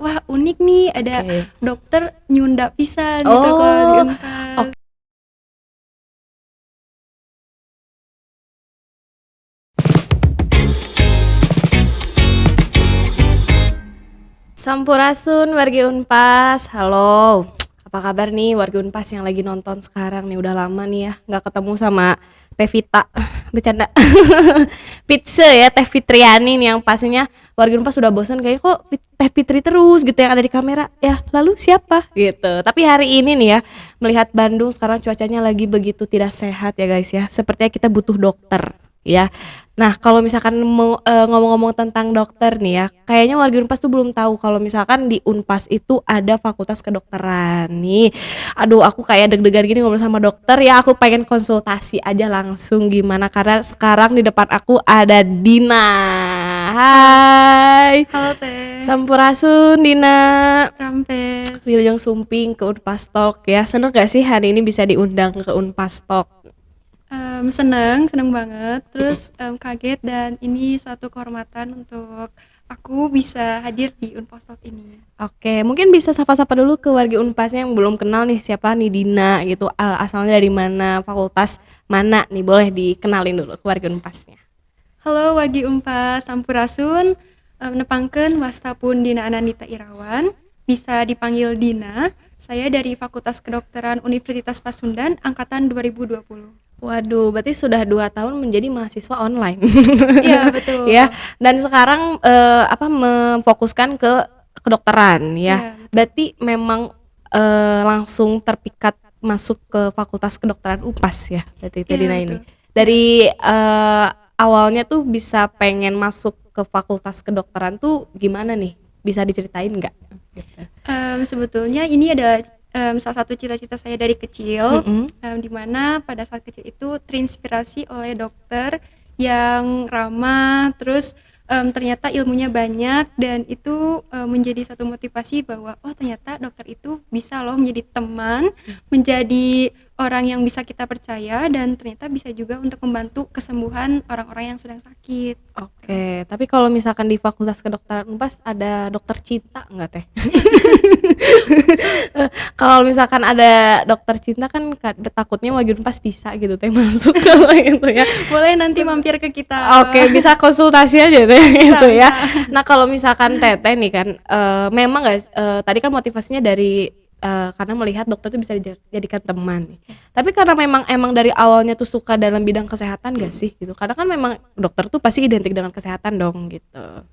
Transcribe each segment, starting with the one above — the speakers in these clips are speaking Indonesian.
wah unik nih ada Oke. dokter nyunda pisan gitu kalau di Oh, Unpad. oke. Sampurasun wargi Unpas, halo. Apa kabar nih wargi Unpas yang lagi nonton sekarang nih? Udah lama nih ya nggak ketemu sama Teh Vita. Bercanda. Pizza ya, Teh Fitriani nih yang pastinya wargi Unpas sudah bosan kayak kok Teh Fitri terus gitu yang ada di kamera. Ya, lalu siapa gitu. Tapi hari ini nih ya, melihat Bandung sekarang cuacanya lagi begitu tidak sehat ya guys ya. Sepertinya kita butuh dokter ya. Nah, kalau misalkan mau ngomong-ngomong tentang dokter nih ya, kayaknya warga Unpas tuh belum tahu kalau misalkan di Unpas itu ada fakultas kedokteran nih. Aduh, aku kayak deg-degan gini ngobrol sama dokter ya, aku pengen konsultasi aja langsung gimana karena sekarang di depan aku ada Dina. Hai. Halo Teh, Sampurasun Dina. Rampes. Wilujeng Sumping ke Unpas Talk ya. Seneng gak sih hari ini bisa diundang ke Unpas Talk? Seneng banget. Terus kaget dan ini suatu kehormatan untuk aku bisa hadir di Unpas Talk ini. Oke, mungkin bisa sapa-sapa dulu ke warga Unpasnya yang belum kenal nih siapa nih Dina gitu, asalnya dari mana, fakultas mana nih, boleh dikenalin dulu ke warga Unpasnya. Halo wargi Unpas Sampurasun, nepangkeun wastapun Dina Anandita Irawan, bisa dipanggil Dina. Saya dari Fakultas Kedokteran Universitas Pasundan angkatan 2020. Waduh, berarti sudah 2 tahun menjadi mahasiswa online. Iya betul. Ya, dan sekarang memfokuskan ke kedokteran ya. Iya, betul. Berarti memang langsung terpikat masuk ke Fakultas Kedokteran Unpas ya. Berarti itu Iya, Dina betul. ini. Dari awalnya tuh bisa pengen masuk ke Fakultas Kedokteran tuh gimana nih? Bisa diceritain nggak? Gitu. Sebetulnya ini adalah salah satu cita-cita saya dari kecil, Mm-mm. di mana pada saat kecil itu terinspirasi oleh dokter yang ramah, terus ternyata ilmunya banyak dan itu menjadi satu motivasi bahwa oh ternyata dokter itu bisa loh menjadi teman, menjadi orang yang bisa kita percaya dan ternyata bisa juga untuk membantu kesembuhan orang-orang yang sedang sakit. Oke, tapi kalau misalkan di Fakultas Kedokteran Unpas ada dokter cinta nggak teh? Kalau misalkan ada dokter cinta kan takutnya wajib Unpas bisa gitu teh masuk kalau gitu ya. Boleh nanti mampir ke kita. Oke, bisa konsultasi aja deh gitu ya. Bisa. Nah, kalau misalkan Teteh nih kan memang nggak tadi kan motivasinya dari karena melihat dokter itu bisa dijadikan teman nih. Tapi karena emang dari awalnya tuh suka dalam bidang kesehatan gak sih gitu? Karena kan memang dokter tuh pasti identik dengan kesehatan dong gitu.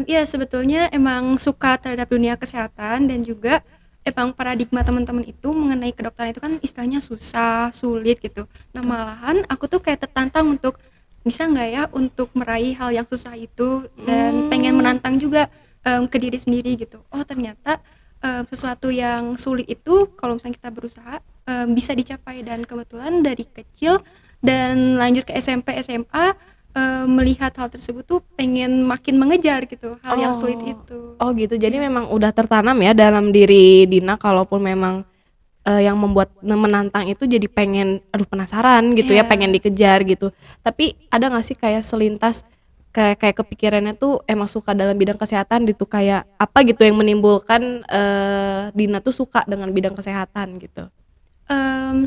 Iya sebetulnya emang suka terhadap dunia kesehatan dan juga emang paradigma teman-teman itu mengenai kedokteran itu kan istilahnya susah, sulit gitu. Nah malahan aku tuh kayak tertantang untuk bisa nggak ya untuk meraih hal yang susah itu dan pengen menantang juga ke diri sendiri gitu. Oh ternyata sesuatu yang sulit itu kalau misalnya kita berusaha bisa dicapai dan kebetulan dari kecil dan lanjut ke SMP, SMA melihat hal tersebut tuh pengen makin mengejar gitu hal yang sulit itu. Oh gitu. Jadi Iya. memang udah tertanam ya dalam diri Dina kalaupun memang yang membuat menantang itu jadi pengen aduh penasaran gitu ya, Iya. pengen dikejar gitu. Tapi ada nggak sih kayak selintas kayak kepikirannya tuh emang suka dalam bidang kesehatan gitu, kayak apa gitu yang menimbulkan Dina tuh suka dengan bidang kesehatan gitu?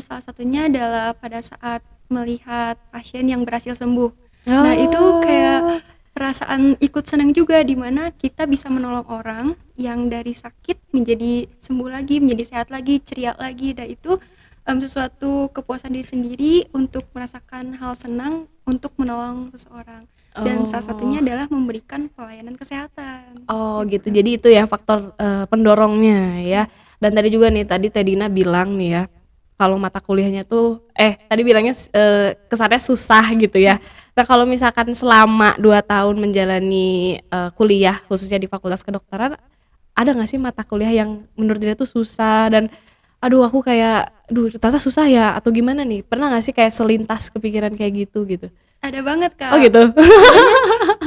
Salah satunya adalah pada saat melihat pasien yang berhasil sembuh. Nah, itu kayak Oh. perasaan ikut senang juga di mana kita bisa menolong orang yang dari sakit menjadi sembuh lagi, menjadi sehat lagi, ceria lagi. Dan itu sesuatu kepuasan diri sendiri untuk merasakan hal senang untuk menolong seseorang. Dan salah satunya Oh. adalah memberikan pelayanan kesehatan. Oh gitu. Gitu. Jadi itu ya faktor pendorongnya ya. Dan tadi juga nih tadi Teh Dina bilang nih ya, kalau mata kuliahnya tuh tadi bilangnya kesannya susah gitu ya. Nah, kalau misalkan selama 2 tahun menjalani kuliah khususnya di Fakultas Kedokteran, ada nggak sih mata kuliah yang menurut Dina tuh susah dan aduh aku kayak aduh ternyata susah ya atau gimana nih? Pernah nggak sih kayak selintas kepikiran kayak gitu gitu? Ada banget Oh Kak. gitu.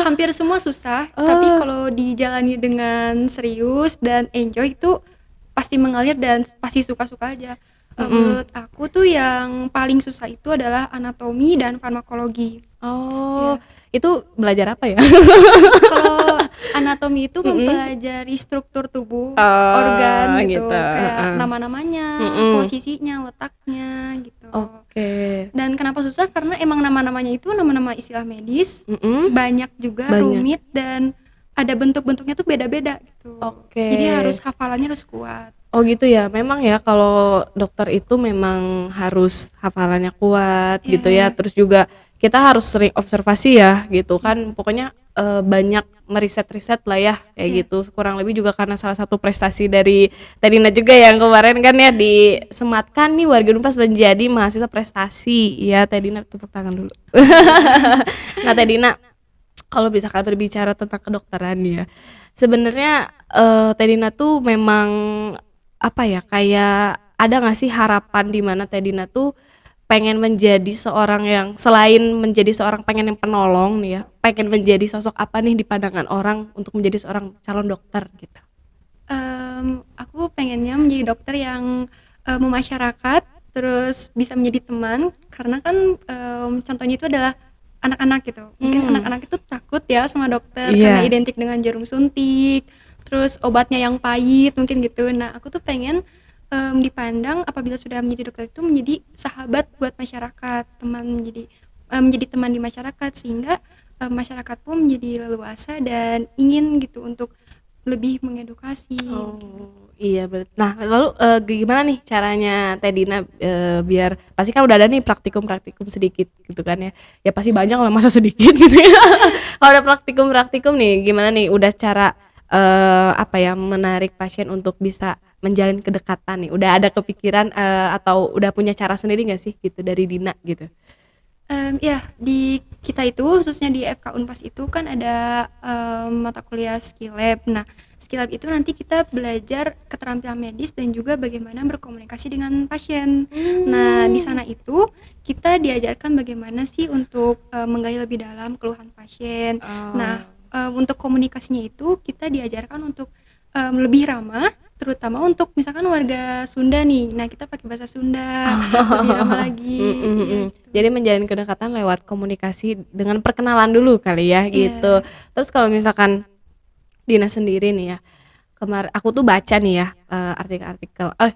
Hampir semua susah, tapi Oh. kalau dijalani dengan serius dan enjoy itu pasti mengalir dan pasti suka-suka aja. Menurut aku tuh yang paling susah itu adalah anatomi dan farmakologi. Oh, Ya. itu belajar apa ya? Kalau Anatomi itu Mhm. mempelajari struktur tubuh, Oh, organ gitu, gitu, kayak heeh. nama-namanya, Mhm. posisinya, letaknya gitu. Oke. Dan kenapa susah? Karena emang nama-namanya itu nama-nama istilah medis, Mhm. banyak juga, Banyak. rumit, dan ada bentuk-bentuknya tuh beda-beda gitu. Oke. Jadi hafalannya harus kuat. Oh gitu ya, memang ya kalau dokter itu memang harus hafalannya kuat gitu ya, Iya, terus juga kita harus sering observasi ya gitu iya, kan, pokoknya banyak meriset-riset lah ya iya, kayak gitu, kurang lebih juga karena salah satu prestasi dari Tadina juga yang kemarin kan ya disematkan nih warga Unpas menjadi mahasiswa prestasi ya. Tadina tepuk tangan dulu. Nah Tadina, kalau misalkan berbicara tentang kedokteran ya, sebenarnya Tedina tuh memang apa ya, kayak ada nggak sih harapan di mana Tedina tuh pengen menjadi seorang yang selain menjadi seorang pengen yang penolong nih ya, pengen menjadi sosok apa nih di pandangan orang untuk menjadi seorang calon dokter gitu? Aku pengennya menjadi dokter yang memasyarakat, terus bisa menjadi teman, karena kan contohnya itu adalah anak-anak gitu. Mungkin Hmm, anak-anak itu takut ya sama dokter karena iya. identik dengan jarum suntik, terus obatnya yang pahit mungkin gitu. Nah, aku tuh pengen dipandang apabila sudah menjadi dokter itu menjadi sahabat buat masyarakat, menjadi teman di masyarakat, sehingga masyarakat pun menjadi leluasa dan ingin gitu untuk lebih mengedukasi gitu. Oh, iya nah lalu, gimana nih caranya Tedina, biar pasti kan udah ada nih praktikum-praktikum sedikit gitu kan ya, ya pasti banyak lah masa sedikit gitu ya. Kalau ada praktikum-praktikum nih gimana nih udah cara, apa ya, menarik pasien untuk bisa menjalin kedekatan nih, udah ada kepikiran, atau udah punya cara sendiri nggak sih gitu dari Dina gitu? Ya, di kita itu khususnya di FK Unpas itu kan ada mata kuliah skill lab. Nah, skill lab itu nanti kita belajar keterampilan medis dan juga bagaimana berkomunikasi dengan pasien. Nah, di Mmm. sana itu kita diajarkan bagaimana sih untuk menggali lebih dalam keluhan pasien. Nah, Oh. untuk komunikasinya itu kita diajarkan untuk lebih ramah, terutama untuk misalkan warga Sunda nih. Nah, kita pakai bahasa Sunda, lebih ramah lagi. Mhm, Iya mhm. gitu. Jadi menjalin kedekatan lewat komunikasi dengan perkenalan dulu kali ya gitu. Iya, Terus kalau misalkan Dina sendiri nih ya, aku tuh baca nih ya,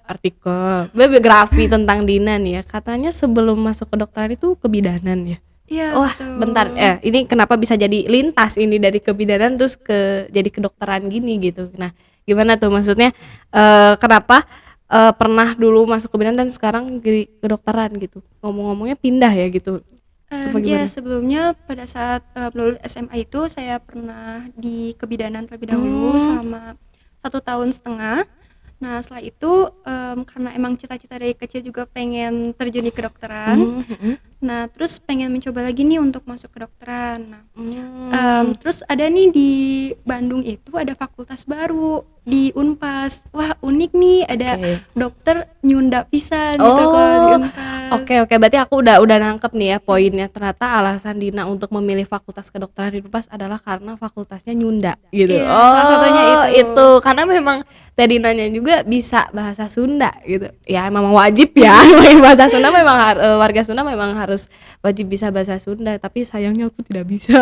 artikel biografi tentang Dina nih ya, katanya sebelum masuk kedokteran itu kebidanan ya? iya Wah bentar, betul. ini kenapa bisa jadi lintas ini dari kebidanan terus jadi kedokteran gini gitu. Nah gimana tuh maksudnya, kenapa, pernah dulu masuk kebidanan dan sekarang jadi kedokteran gitu? Ngomong-ngomongnya pindah ya gitu, apa Iya, gimana? sebelumnya pada saat lulus SMA itu saya pernah di kebidanan terlebih dahulu Mmm. selama 1 tahun setengah. Nah, setelah itu karena emang cita-cita dari kecil juga pengen terjun di kedokteran. Mhm, mhm. Nah, terus pengen mencoba lagi nih untuk masuk kedokteran. Nah, Mmm. terus ada nih di Bandung itu ada fakultas baru di Unpas. Wah, unik nih, ada Oke. dokter nyunda pisan gitu kalau di Oh, Unpas. oke, berarti aku udah nangkep nih ya poinnya, ternyata alasan Dina untuk memilih fakultas kedokteran di Unpas adalah karena fakultasnya Nyunda gitu. Iya, salah satunya Oh itu. itu, karena memang Teh Dinanya juga bisa bahasa Sunda gitu. Ya emang wajib ya, bahasa Sunda memang warga Sunda memang harus wajib bisa bahasa Sunda, tapi sayangnya aku tidak bisa.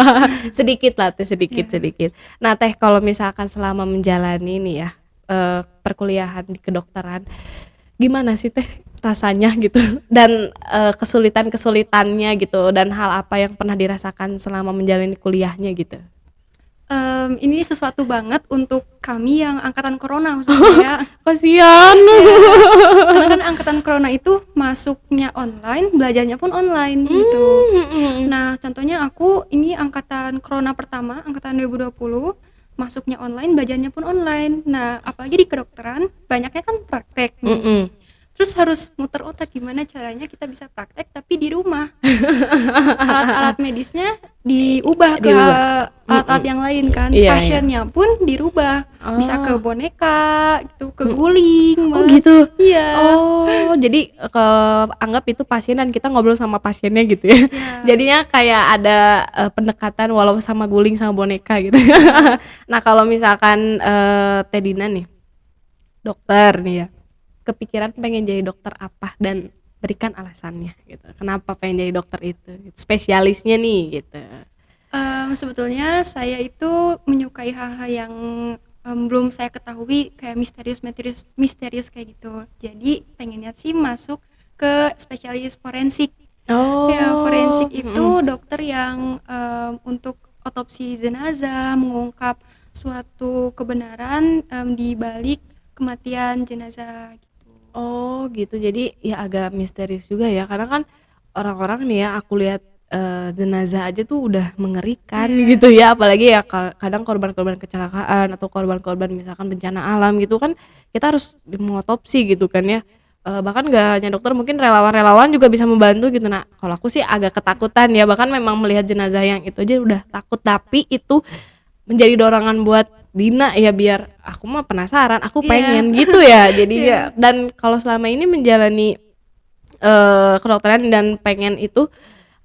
Sedikit lah Teh, sedikit Ya. sedikit. Nah Teh kalau misalkan selama menjalani nih ya, perkuliahan di kedokteran, gimana sih Teh rasanya gitu dan kesulitan-kesulitannya gitu dan hal apa yang pernah dirasakan selama menjalani kuliahnya gitu? Ini sesuatu banget untuk kami yang angkatan corona khususnya ya. Kasihan. Ya, karena kan angkatan corona itu masuknya online, belajarnya pun online gitu. Mhm. Nah, contohnya aku ini angkatan corona pertama, angkatan 2020, masuknya online, belajarnya pun online. Nah, apalagi di kedokteran, banyaknya kan praktek nih. Mhm. Terus harus muter otak gimana caranya kita bisa praktek tapi di rumah. Alat-alat medisnya diubah ke Diubah. alat-alat Mhm. yang lain kan, Iya, iya. pasiennya pun dirubah, bisa ke Oh. boneka gitu, ke Mhm. guling Oh malah. gitu. Iya, Oh, jadi anggap itu pasien dan kita ngobrol sama pasiennya gitu ya. iya, Jadinya kayak ada pendekatan walau sama guling sama boneka gitu. iya. Nah, kalau misalkan Teh Dina nih, dokter nih ya, kepikiran pengen jadi dokter apa dan berikan alasannya gitu. Kenapa pengen jadi dokter itu? Gitu. Spesialisnya nih gitu. Sebetulnya saya itu menyukai hal-hal yang belum saya ketahui kayak misterius kayak gitu. Jadi pengennya sih masuk ke spesialis forensik. Ya, forensik Oh, itu mhm. dokter yang untuk otopsi jenazah, mengungkap suatu kebenaran di balik kematian jenazah gitu. Oh gitu, jadi ya agak misterius juga ya, karena kan orang-orang nih ya aku lihat, jenazah aja tuh udah mengerikan Iya, gitu ya, apalagi ya kadang korban-korban kecelakaan atau korban-korban misalkan bencana alam gitu kan, kita harus mengotopsi gitu kan ya, bahkan nggak hanya dokter mungkin relawan-relawan juga bisa membantu gitu. Nah kalau aku sih agak ketakutan ya, bahkan memang melihat jenazah yang itu aja udah takut, tapi itu menjadi dorongan buat Dina ya biar aku mah penasaran, aku iya, pengen gitu ya iya, jadinya. Dan kalau selama ini menjalani kedokteran dan pengen itu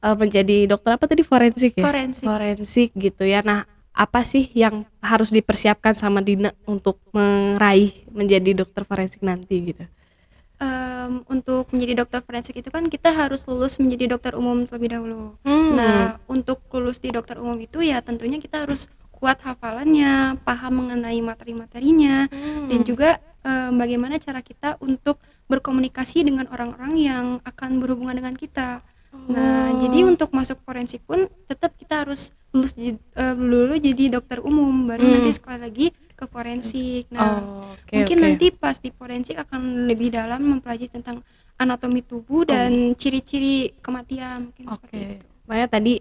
menjadi dokter apa tadi forensik ya? forensik. Forensik gitu ya. Nah, apa sih yang harus dipersiapkan sama Dina untuk meraih menjadi dokter forensik nanti gitu? Untuk menjadi dokter forensik itu kan kita harus lulus menjadi dokter umum terlebih dahulu. Hmm. Nah, untuk lulus di dokter umum itu ya tentunya kita harus kuat hafalannya, paham mengenai materi-materinya, dan Hmm. juga bagaimana cara kita untuk berkomunikasi dengan orang-orang yang akan berhubungan dengan kita. Nah, jadi Oh. untuk masuk forensik pun tetap kita harus dulu jadi dokter umum, baru nanti Hmm. sekali lagi ke forensik. Nah, Oh, oke mungkin oke. nanti pas di forensik akan lebih dalam mempelajari tentang anatomi tubuh Oh. dan ciri-ciri kematian, mungkin seperti Oke. itu. Makanya tadi,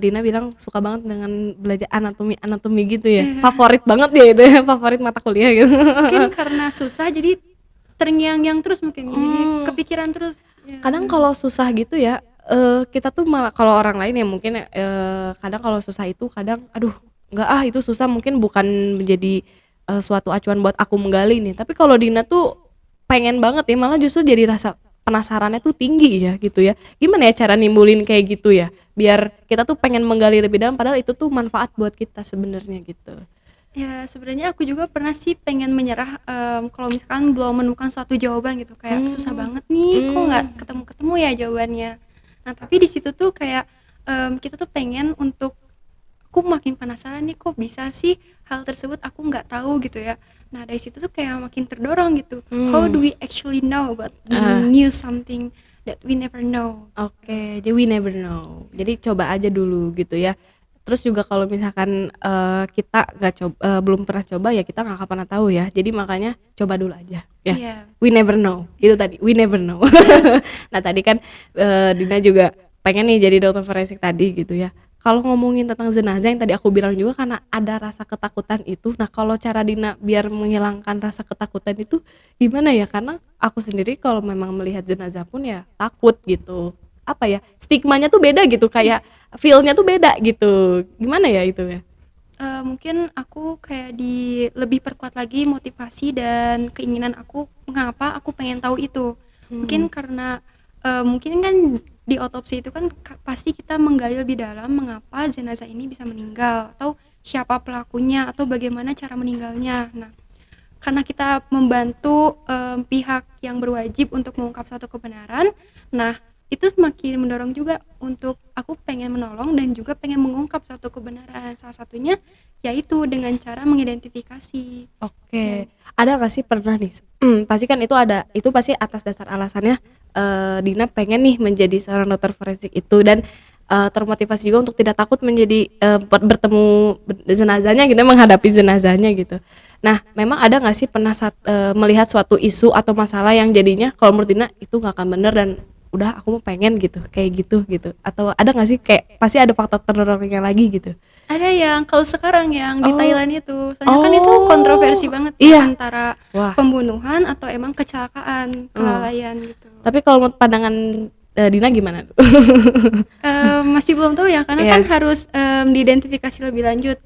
Dina bilang suka banget dengan belajar anatomi gitu ya? Iya, Favorit banget ya itu ya, favorit mata kuliah gitu. mungkin karena susah jadi terngiang-ngiang terus mungkin, jadi Mmm, kepikiran terus, ya. kadang kalau susah gitu ya, kita tuh malah kalau orang lain ya mungkin, kadang kalau susah itu kadang, "Aduh enggak ah itu susah," mungkin bukan menjadi, suatu acuan buat aku menggali nih. Tapi kalau Dina tuh pengen banget ya, malah justru jadi rasa penasarannya tuh tinggi ya gitu ya. Gimana ya cara nimbulin kayak gitu ya? Biar kita tuh pengen menggali lebih dalam padahal itu tuh manfaat buat kita sebenarnya gitu. Ya sebenarnya aku juga pernah sih pengen menyerah, kalau misalkan belum menemukan suatu jawaban gitu, kayak susah Mmm. banget nih, kok nggak Mmm. ketemu-ketemu ya jawabannya. Nah tapi di situ tuh kayak, kita tuh pengen untuk aku makin penasaran nih kok bisa sih hal tersebut aku nggak tahu gitu ya. Nah dari situ tuh kayak makin terdorong gitu. How do Mmm. we actually know about Ah. new something that we never know gitu. Oke, jadi we never know. Jadi coba aja dulu gitu ya. Terus juga kalau misalkan, kita belum pernah coba ya kita nggak akan pernah tahu ya. Jadi makanya coba dulu aja ya. Iya. We never know, itu tadi, we never know. Nah tadi kan, Dina juga pengen nih jadi dokter forensik tadi gitu ya. Kalau ngomongin tentang jenazah yang tadi aku bilang juga karena ada rasa ketakutan itu, nah kalau cara Dina biar menghilangkan rasa ketakutan itu gimana ya? Karena aku sendiri kalau memang melihat jenazah pun ya takut gitu. Apa ya, stigmanya tuh beda gitu, kayak feel-nya tuh beda gitu. Gimana ya itu ya? Mungkin aku kayak lebih perkuat lagi motivasi dan keinginan aku mengapa aku pengen tahu itu. Hmm. Mungkin karena, mungkin kan di otopsi itu kan pasti kita menggali lebih dalam mengapa jenazah ini bisa meninggal, atau siapa pelakunya, atau bagaimana cara meninggalnya. Nah, karena kita membantu, pihak yang berwajib untuk mengungkap suatu kebenaran, nah itu makin mendorong juga untuk aku pengen menolong dan juga pengen mengungkap suatu kebenaran. Salah satunya yaitu dengan cara mengidentifikasi. Oke, Dan ada nggak sih pernah nih, pasti kan itu pasti atas dasar alasannya, Dina pengen nih menjadi seorang dokter forensik itu dan, termotivasi juga untuk tidak takut menjadi, bertemu jenazahnya gitu, menghadapi jenazahnya gitu. Nah, memang ada nggak sih pernah melihat suatu isu atau masalah yang jadinya kalau menurut Dina itu nggak akan bener dan udah aku mau pengen gitu, kayak gitu? Atau ada nggak sih kayak pasti ada faktor terdorongnya lagi gitu? ada yang kalau sekarang yang di Oh. Thailand itu, soalnya kan itu kontroversi Oh, banget ya iya. antara Wah. pembunuhan atau emang kecelakaan, Heeh. kelalaian gitu. Tapi kalau menurut pandangan, Dina gimana tuh? Masih belum tahu ya karena kan Iya. harus, diidentifikasi lebih lanjut,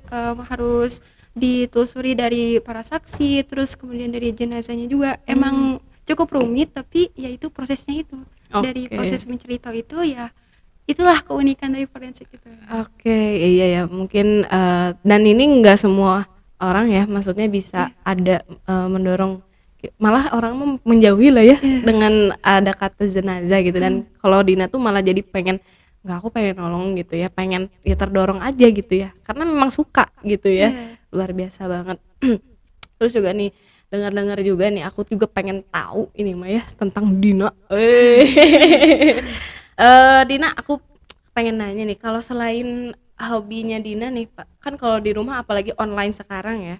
harus ditelusuri dari para saksi, terus kemudian dari jenazahnya juga. Mmm. Emang cukup rumit tapi ya itu prosesnya itu. Dari Oke. proses mencari tahu itu ya itulah keunikan dari forensik itu. Oke, iya ya mungkin, dan ini enggak semua orang ya maksudnya bisa Iya, ada, mendorong malah orang mah menjauhi lah ya iya, dengan ada kata jenazah gitu dan mhm, kalau Dina tuh malah jadi pengen nggak, aku pengen nolong gitu ya, pengen ya terdorong aja gitu ya, karena memang suka gitu ya. Iya. Luar biasa banget. Terus juga nih, dengar-dengar juga nih, aku juga pengen tahu ini mah ya tentang Dina. Dina, aku pengen nanya nih, kalau selain hobinya Dina nih, Pak, kan kalau di rumah apalagi online sekarang ya,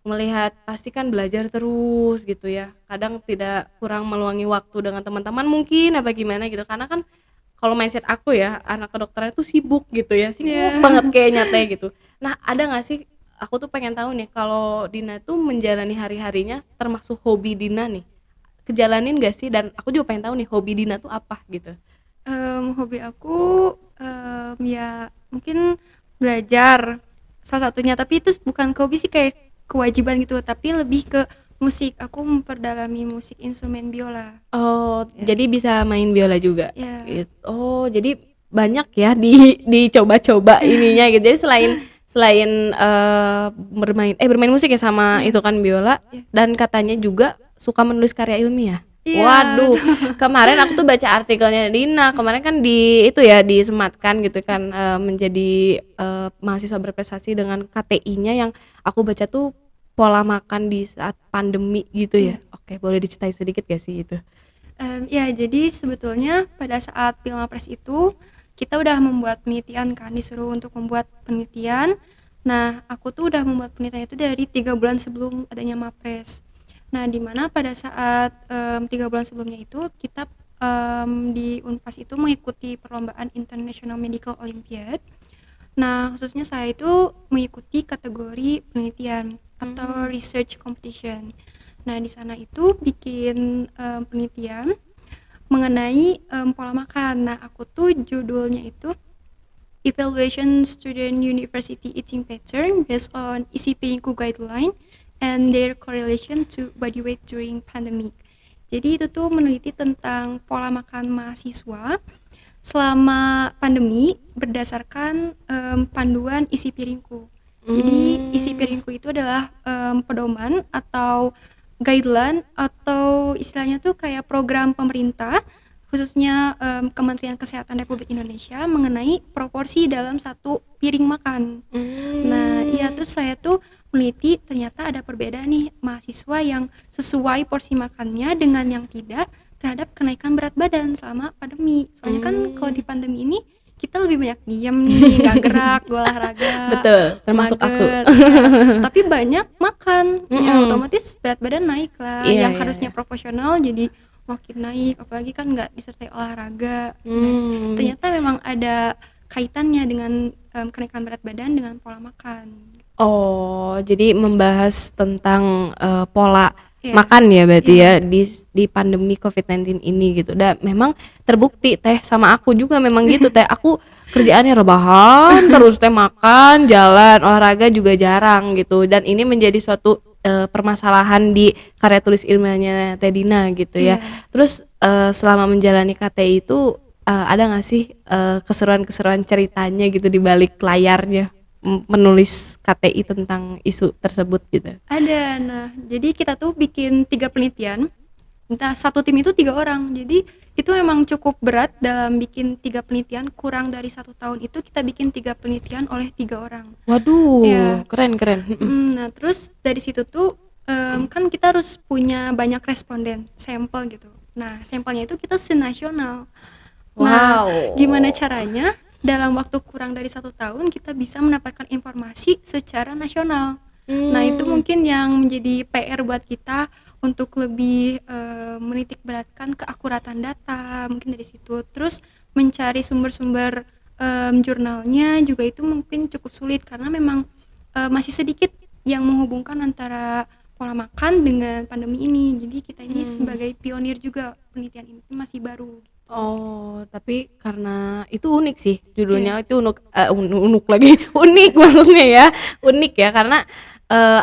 melihat pasti kan belajar terus gitu ya. Kadang tidak kurang meluangi waktu dengan teman-teman mungkin apa gimana gitu. Karena kan kalau mindset aku ya, anak kedokteran itu sibuk gitu ya, sibuk Iya. banget kayaknya teh gitu. Nah, ada nggak sih, aku tuh pengen tahu nih, kalau Dina tuh menjalani hari-harinya termasuk hobi Dina nih, kejalanin gak sih? Dan aku juga pengen tahu nih hobi Dina tuh apa gitu. Hobi aku, ya mungkin belajar salah satunya, tapi itu bukan ke hobi sih, kayak kewajiban gitu, tapi lebih ke musik. Aku memperdalami musik instrumen biola. Oh, Ya. jadi bisa main biola juga? Ya. Oh, jadi banyak ya dicoba-coba ininya gitu. Jadi selain selain bermain musik ya sama Iya. itu kan biola, Iya. dan katanya juga suka menulis karya ilmiah. Iya, Waduh, betul. kemarin aku tuh baca artikelnya Dina. Kemarin kan di itu ya disematkan gitu kan, menjadi mahasiswa berprestasi dengan KTI-nya yang aku baca tuh pola makan di saat pandemi gitu ya. Iya. Oke, boleh diceritain sedikit gak sih itu? Ya, jadi sebetulnya pada saat Pilmapres itu kita udah membuat penelitian kan, disuruh untuk membuat penelitian. Nah, aku tuh udah membuat penelitian itu dari 3 bulan sebelum adanya Mapres. Nah, dimana pada saat 3 bulan sebelumnya itu kita di Unpas itu mengikuti perlombaan International Medical Olympiad. Nah, khususnya saya itu mengikuti kategori penelitian atau research competition. Nah, di sana itu bikin penelitian mengenai pola makan. Nah, aku tuh judulnya itu Evaluation Student University Eating Pattern based on isi piringku guideline and their correlation to body weight during pandemic. Jadi itu tuh meneliti tentang pola makan mahasiswa selama pandemi berdasarkan panduan isi piringku. Jadi isi piringku itu adalah pedoman atau guideline atau istilahnya tuh kayak program pemerintah, khususnya Kementerian Kesehatan Republik Indonesia mengenai proporsi dalam satu piring makan. Nah, iya, terus saya tuh meneliti ternyata ada perbedaan nih mahasiswa yang sesuai porsi makannya dengan yang tidak terhadap kenaikan berat badan selama pandemi. Soalnya kan kalau di pandemi ini kita lebih banyak diam nih, nggak gerak, gak olahraga, Betul, termasuk aku. mager, ya. Tapi banyak makan, ya Mm-mm. otomatis berat badan naik lah. Iya, Yang iya, harusnya iya. proporsional jadi makin naik, apalagi kan nggak disertai olahraga. Nah, Hmm. ternyata memang ada kaitannya dengan kenaikan berat badan dengan pola makan. Oh, jadi membahas tentang pola Iya, makan ya berarti iya, ya di pandemi COVID-19 ini gitu. Dan memang terbukti teh sama aku juga memang gitu teh. Aku kerjaannya rebahan terus teh, makan, jalan, olahraga juga jarang gitu. Dan ini menjadi suatu permasalahan di karya tulis ilmiahnya Teh Dina gitu ya. iya. Terus selama menjalani KTI itu ada nggak sih keseruan-keseruan ceritanya gitu di balik layarnya menulis KTI tentang isu tersebut gitu? Ada. Nah, jadi kita tuh bikin 3 penelitian. Nah, satu tim itu 3 orang. Jadi itu memang cukup berat dalam bikin 3 penelitian. Kurang dari 1 tahun itu kita bikin 3 penelitian oleh 3 orang. Waduh, Ya. keren keren. Nah, terus dari situ tuh kan kita harus punya banyak responden, sampel gitu. Nah, sampelnya itu kita senasional. Nah, Wow. gimana caranya dalam waktu kurang dari 1 tahun kita bisa mendapatkan informasi secara nasional. Nah, itu mungkin yang menjadi PR buat kita untuk lebih menitik beratkan keakuratan data, mungkin dari situ. Terus mencari sumber-sumber jurnalnya juga itu mungkin cukup sulit karena memang masih sedikit yang menghubungkan antara pola makan dengan pandemi ini. Jadi kita ini sebagai pionir juga, penelitian ini masih baru. Oh, tapi karena itu unik sih judulnya, Iya. itu unik lagi, unik maksudnya ya, unik ya karena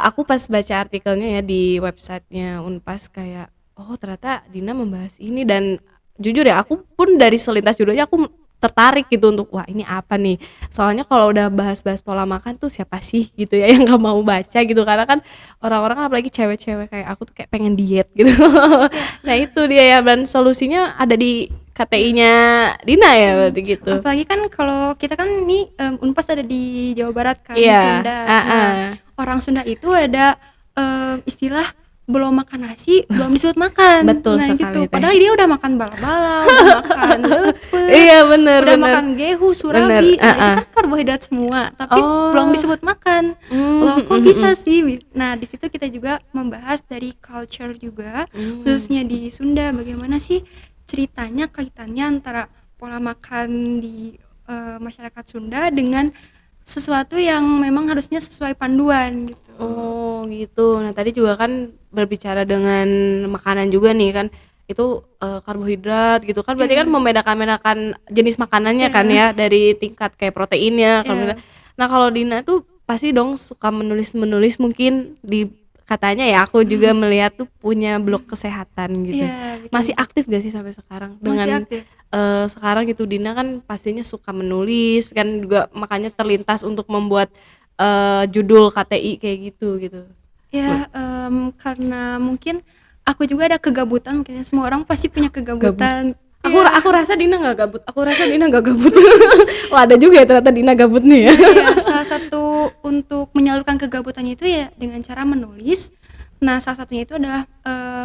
aku pas baca artikelnya ya di websitenya Unpas kayak, oh ternyata Dina membahas ini. Dan jujur ya aku pun dari selintas judulnya aku tertarik gitu untuk wah ini apa nih, soalnya kalau udah bahas-bahas pola makan tuh siapa sih gitu ya yang gak mau baca gitu, karena kan orang-orang kan apalagi cewek-cewek kayak aku tuh kayak pengen diet gitu. Nah itu dia ya, dan solusinya ada di KTI-nya Dina ya berarti gitu. Apalagi kan kalau kita kan ini Unpas ada di Jawa Barat kan, di Iya, Sunda. Nah, orang Sunda itu ada istilah belum makan nasi belum disebut makan. Betul Nah sekali gitu. teh. Padahal dia udah makan bala-bala, udah makan lepet, Iya bener udah bener. makan gehu, Bener, surabi. Nah itu kan karbohidrat semua, tapi Oh. belum disebut makan. Loh kok bisa sih? Nah di situ kita juga membahas dari culture juga, khususnya di Sunda. Bagaimana sih ceritanya kaitannya antara pola makan di masyarakat Sunda dengan sesuatu yang memang harusnya sesuai panduan gitu. Oh gitu. Nah tadi juga kan berbicara dengan makanan juga nih kan, itu karbohidrat gitu kan, berarti kan membedakan jenis makanannya kan ya, dari tingkat kayak proteinnya, karbohidrat. Nah kalau Dina tuh pasti dong suka menulis mungkin di katanya ya, aku juga melihat tuh punya blog kesehatan gitu. Iya, betul. Masih aktif gak sih sampai sekarang? Masih Dengan aktif. sekarang gitu Dina kan pastinya suka menulis kan juga, makanya terlintas untuk membuat judul KTI kayak gitu. Ya, karena mungkin aku juga ada kegabutan, mungkin ya, semua orang pasti punya kegabutan. Aku rasa Dina nggak gabut. Wah ada juga ya ternyata Dina gabut nih ya. Ya, salah satu untuk menyalurkan kegabutannya itu ya dengan cara menulis. Nah, salah satunya itu adalah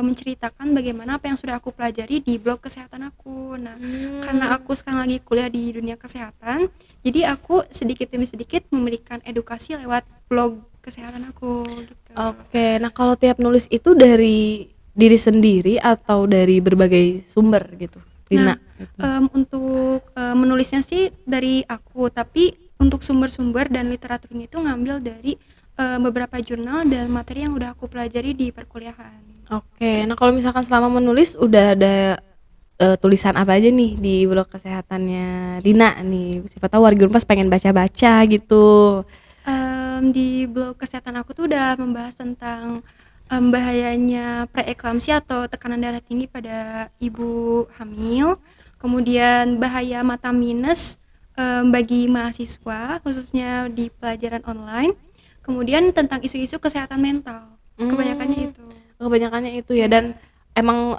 menceritakan bagaimana apa yang sudah aku pelajari di blog kesehatan aku. Nah, karena aku sekarang lagi kuliah di dunia kesehatan, jadi aku sedikit demi sedikit memberikan edukasi lewat blog kesehatan aku gitu. Oke, nah kalau tiap nulis itu dari diri sendiri atau dari berbagai sumber gitu, Dina? Nah, untuk menulisnya sih dari aku, tapi untuk sumber-sumber dan literaturnya itu ngambil dari beberapa jurnal dan materi yang udah aku pelajari di perkuliahan. Oke, nah kalau misalkan selama menulis udah ada tulisan apa aja nih di blog kesehatannya Dina nih? Siapa tahu warga Unpas pengen baca-baca gitu. Di blog kesehatan aku tuh udah membahas tentang bahayanya preeklamsia atau tekanan darah tinggi pada ibu hamil, kemudian bahaya mata minus bagi mahasiswa khususnya di pelajaran online, kemudian tentang isu-isu kesehatan mental. Kebanyakannya itu. Kebanyakannya itu ya, dan emang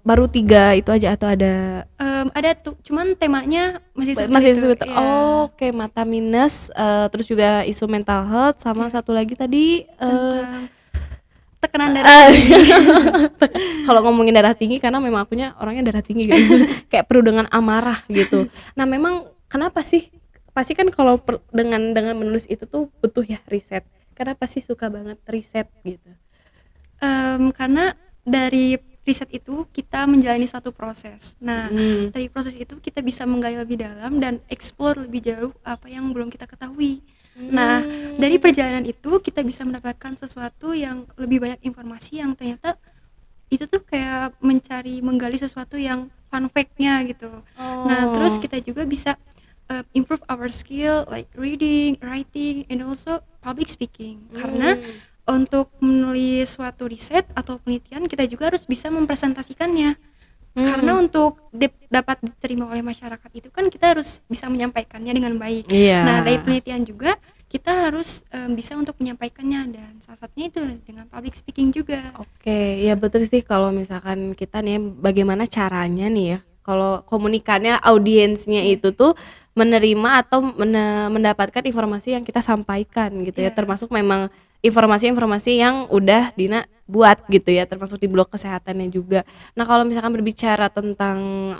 baru 3 itu aja atau ada Ada tuh, cuman temanya masih seperti masih itu. sebut? Iya. Oke, mata minus, terus juga isu mental health, sama satu lagi tadi Tentang tekanan darah tinggi. kalau ngomongin darah tinggi, karena memang akunya orangnya darah tinggi guys. Kayak penuh dengan amarah gitu. Nah memang kenapa sih, pasti kan kalau dengan menulis itu tuh butuh ya riset, kenapa sih suka banget riset gitu? Karena dari riset itu kita menjalani suatu proses. Nah, dari proses itu kita bisa menggali lebih dalam dan explore lebih jauh apa yang belum kita ketahui. Nah, dari perjalanan itu kita bisa mendapatkan sesuatu yang lebih banyak informasi yang ternyata itu tuh kayak menggali sesuatu yang fun fact-nya gitu. Nah, terus kita juga bisa improve our skill like reading, writing, and also public speaking. Karena untuk menulis suatu riset atau penelitian kita juga harus bisa mempresentasikannya. Karena untuk dapat diterima oleh masyarakat itu kan kita harus bisa menyampaikannya dengan baik. Nah, dari penelitian juga kita harus bisa untuk menyampaikannya, dan salah satunya itu dengan public speaking juga. Oke, ya betul sih, kalau misalkan kita nih bagaimana caranya nih ya, kalau komunikannya audiensnya itu tuh menerima atau mendapatkan informasi yang kita sampaikan gitu ya, termasuk memang informasi-informasi yang udah Dina buat gitu ya, termasuk di blog kesehatannya juga. Nah kalau misalkan berbicara tentang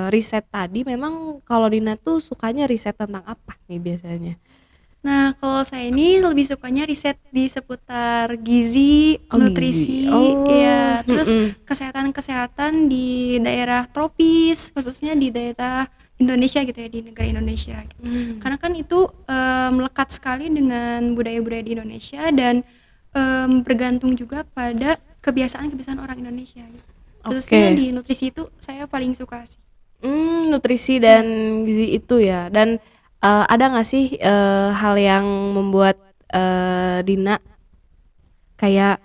riset tadi, memang kalau Dina tuh sukanya riset tentang apa nih biasanya? Nah, kalau saya ini lebih sukanya riset di seputar gizi, nutrisi, ya, terus kesehatan-kesehatan di daerah tropis, khususnya di daerah Indonesia gitu ya, di negara Indonesia. Karena kan itu melekat sekali dengan budaya-budaya di Indonesia dan bergantung juga pada kebiasaan-kebiasaan orang Indonesia. Khususnya di nutrisi itu saya paling suka sih. Nutrisi dan gizi itu ya. Dan ada nggak sih hal yang membuat Dina kayak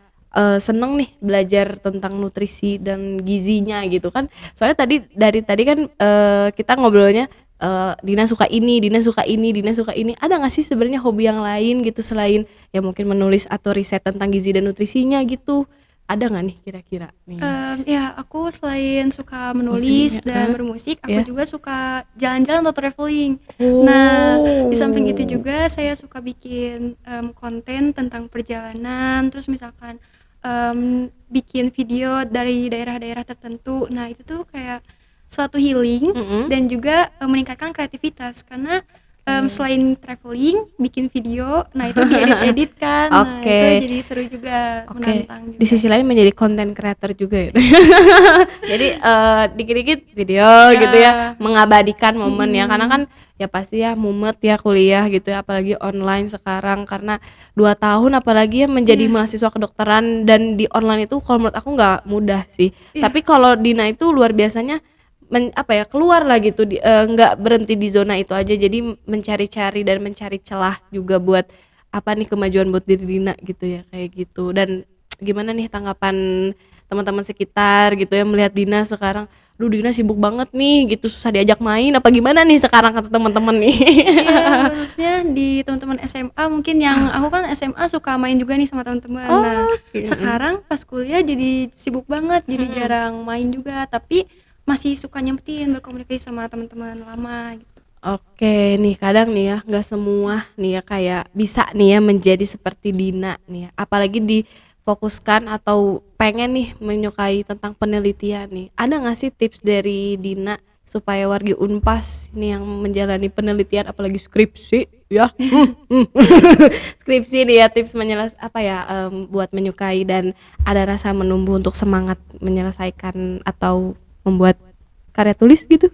seneng nih belajar tentang nutrisi dan gizinya gitu kan? Soalnya dari tadi kan kita ngobrolnya Dina suka ini, Dina suka ini, Dina suka ini. Ada nggak sih sebenarnya hobi yang lain gitu selain ya mungkin menulis atau riset tentang gizi dan nutrisinya gitu? Ada nggak nih kira-kira nih? Ya aku selain suka Musik menulis ya? dan bermusik, aku Ya. juga suka jalan-jalan atau traveling. Nah, di samping itu Oh. juga saya suka bikin, konten tentang perjalanan, terus misalkan, bikin video dari daerah-daerah tertentu. Nah, itu tuh kayak suatu healing Mm-mm. dan juga, meningkatkan kreativitas karena, Oke. selain traveling, bikin video, nah itu diedit-edit kan, nah itu Oke. jadi seru juga, Oke, menantang di juga. sisi lain menjadi content creator juga ya. Jadi dikit-dikit video gitu ya, Ya, mengabadikan momen ya. Karena kan mhm, ya pasti ya mumet ya kuliah gitu ya, apalagi online sekarang karena 2 tahun apalagi ya menjadi iya mahasiswa kedokteran dan di online itu kalau menurut aku nggak mudah sih. iya Tapi kalau Dina itu luar biasanya apa ya, keluar lah gitu nggak berhenti di zona itu aja. Jadi mencari-cari dan mencari celah juga buat apa nih kemajuan buat diri Dina gitu ya kayak gitu. Dan gimana nih tanggapan teman-teman sekitar gitu ya melihat Dina sekarang, duh Dina sibuk banget nih gitu, susah diajak main apa gimana nih sekarang kata teman-teman nih? iya, khususnya di teman-teman SMA mungkin yang aku kan SMA suka main juga nih sama teman-teman. Nah, Oke, sekarang pas kuliah jadi sibuk banget, jadi mhm. jarang main juga, tapi masih suka nyempetin berkomunikasi sama teman-teman lama gitu. Oke nih kadang nih ya nggak semua nih ya kayak bisa nih ya menjadi seperti Dina nih ya. Apalagi difokuskan atau pengen nih menyukai tentang penelitian nih, ada nggak sih tips dari Dina supaya wargi Unpas nih yang menjalani penelitian apalagi skripsi ya skripsi nih ya tips apa ya buat menyukai dan ada rasa menumbuh untuk semangat menyelesaikan atau membuat karya tulis gitu.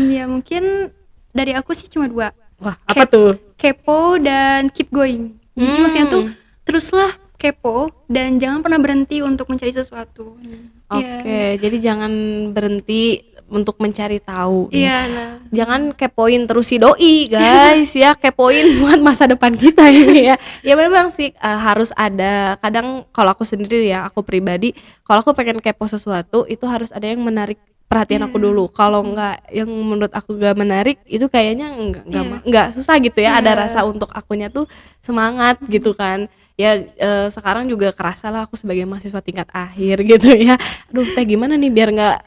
Ya mungkin dari aku sih cuma 2, Wah, apa kep tuh? kepo dan keep going. Jadi maksudnya tuh Hmm, teruslah kepo dan jangan pernah berhenti untuk mencari sesuatu. Iya, oke. Jadi jangan berhenti untuk mencari tahu nih ya. iya, nah, Jangan kepoin terus si doi, guys ya. Kepoin buat masa depan kita ini ya. Ya memang sih harus ada. Kadang kalau aku sendiri ya, aku pribadi, kalau aku pengen kepo sesuatu itu harus ada yang menarik perhatian aku iya, dulu. Kalau mhm, nggak yang menurut aku gak menarik itu kayaknya iya, nggak susah gitu ya. Ada rasa iya, untuk akunya tuh semangat gitu mhm. kan. Ya sekarang juga kerasa lah aku sebagai mahasiswa tingkat akhir gitu ya. Aduh teh gimana nih biar nggak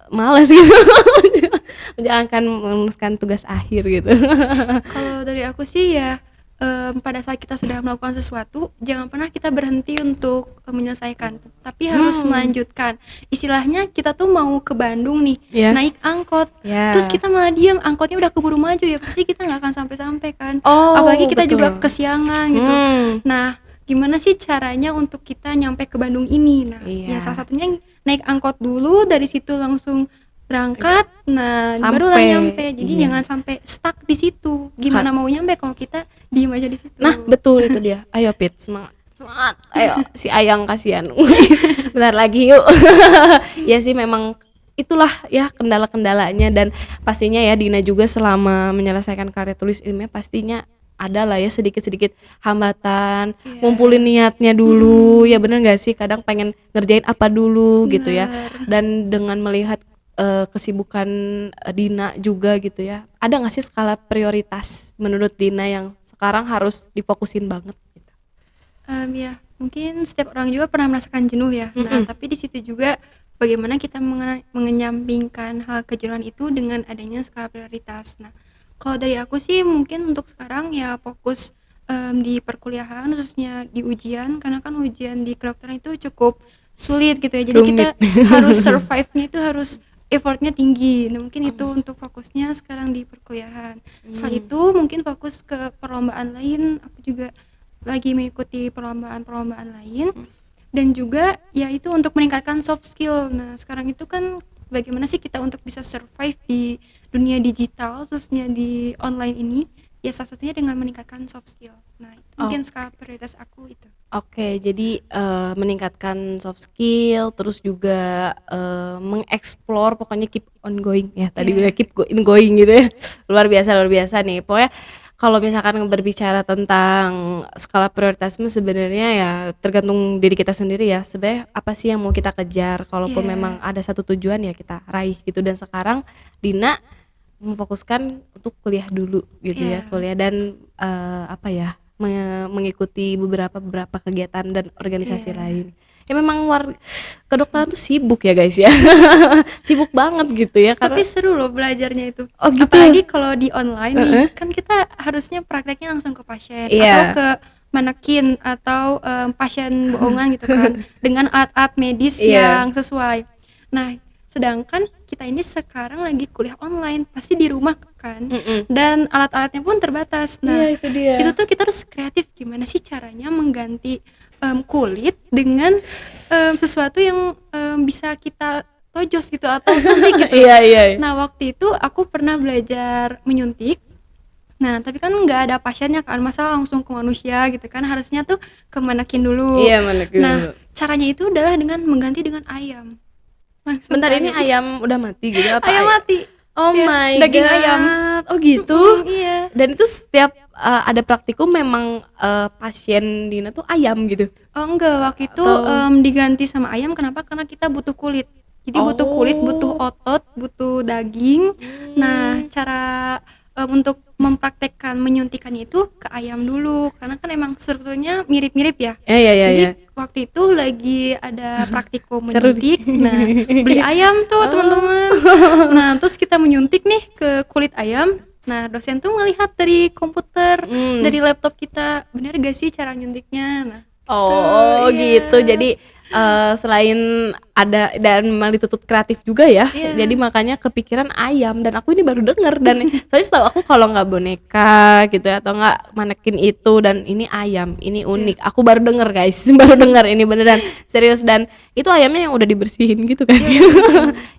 males gitu menjalankan merumuskan tugas akhir gitu. Kalau dari aku sih ya, pada saat kita sudah melakukan sesuatu, jangan pernah kita berhenti untuk, menyelesaikan, tapi harus Hmm, melanjutkan. Istilahnya kita tuh mau ke Bandung nih, ya, naik angkot, terus ya. kita malah diem, angkotnya udah keburu maju ya, pasti kita nggak akan sampai-sampai kan. Apalagi Oh kita juga betul. kesiangan gitu. Hmm, Nah, gimana sih caranya untuk kita nyampe ke Bandung ini? Nah, ya salah iya. satunya naik angkot dulu, dari situ langsung Agak berangkat, nah barulah nyampe. sampai, Jadi iya. jangan sampai stuck di situ. Ka- Gimana mau nyampe kalau kita diem aja di Nah situ. betul itu dia. Ayo Pit semangat. Semangat. Ayo si Ayang kasihan. Bentar lagi yuk. Ya sih memang itulah ya kendala-kendalanya dan pastinya ya Dina juga selama menyelesaikan karya tulis ilmiah pastinya ada lah ya sedikit-sedikit hambatan ngumpulin Iya. niatnya dulu ya Mhm. bener gak sih kadang pengen ngerjain apa dulu gitu ya Bener. dan dengan melihat kesibukan Dina juga gitu ya ada gak sih skala prioritas menurut Dina yang sekarang harus difokusin banget gitu. Ya mungkin setiap orang juga pernah merasakan jenuh ya. Nah, Mm-mm. tapi di situ juga bagaimana kita mengenyampingkan hal kejenuhan itu dengan adanya skala prioritas. Nah, kalau dari aku sih mungkin untuk sekarang ya fokus, di perkuliahan khususnya di ujian, karena kan ujian di kedokteran itu cukup sulit gitu ya. Jadi kita Rumit. harus survive-nya itu harus effort-nya tinggi. Nah, mungkin itu untuk fokusnya sekarang di perkuliahan. Setelah Hmm. itu mungkin fokus ke perlombaan lain, aku juga lagi mengikuti perlombaan-perlombaan lain dan juga ya itu untuk meningkatkan soft skill. Nah, sekarang itu kan bagaimana sih kita untuk bisa survive di dunia digital khususnya di online ini? Ya salah satunya dengan meningkatkan soft skill. Nah, itu Oh, mungkin skala prioritas aku itu. oke, jadi meningkatkan soft skill, terus juga mengeksplor, pokoknya keep on going ya. Tadi bilang Iya. keep going gitu ya. Luar biasa nih. Pokoknya kalau misalkan berbicara tentang skala prioritasnya sebenarnya ya tergantung diri kita sendiri ya. Sebenarnya apa sih yang mau kita kejar? Kalaupun memang Iya. ada satu tujuan ya kita raih gitu. Dan sekarang Dina memfokuskan untuk kuliah dulu gitu ya, Iya. kuliah dan apa ya? mengikuti beberapa kegiatan dan organisasi Iya. lain. Ya memang kedokteran tuh sibuk ya guys ya. Sibuk banget gitu ya Tapi karena seru loh belajarnya itu. oh gitu. Apalagi kalau di online nih, Heeh. kan kita harusnya prakteknya langsung ke pasien atau Iya. ke manekin atau pasien bohongan gitu kan dengan alat-alat medis Iya. yang sesuai. Nah, sedangkan kita ini sekarang lagi kuliah online, pasti di rumah kan. Mm-mm. Dan alat-alatnya pun terbatas. Iya Nah, itu dia. itu tuh kita harus kreatif gimana sih caranya mengganti kulit dengan sesuatu yang bisa kita tojos gitu atau suntik gitu. Iya iya. Nah, waktu itu aku pernah belajar menyuntik. Nah, tapi kan nggak ada pasiennya kan, masa langsung ke manusia gitu kan, harusnya tuh ke manekin dulu. Iya mana dulu. Nah, caranya itu adalah dengan mengganti dengan ayam. Langsung Bentar ke ini ayam udah mati gitu apa? ayam mati. Oh Ya, my daging god. ayam. Oh gitu. Iya. Dan itu setiap ada praktikum memang pasien Dina tuh ayam gitu. Oh enggak, waktu itu Atau- diganti sama ayam. Kenapa? Karena kita butuh kulit. Jadi butuh kulit, butuh otot, butuh daging. Nah, cara untuk mempraktekkan menyuntikannya itu ke ayam dulu, karena kan emang strukturnya mirip-mirip ya. Iya iya Jadi iya. waktu itu lagi ada praktikum Seru menyuntik. Nah, beli ayam tuh teman-teman. Nah, terus kita menyuntik nih ke kulit ayam. Nah, dosen tuh melihat dari komputer, dari laptop kita, bener gak sih cara nyuntiknya? Nah, Oh iya. gitu. Jadi selain ada dan memang dituntut kreatif juga ya. Iya. Jadi makanya kepikiran ayam dan aku ini baru denger dan soalnya setahu aku kalau nggak boneka gitu ya, atau nggak manekin itu dan ini ayam, ini unik. Aku baru denger guys, baru denger ini beneran serius dan itu ayamnya yang udah dibersihin gitu kan.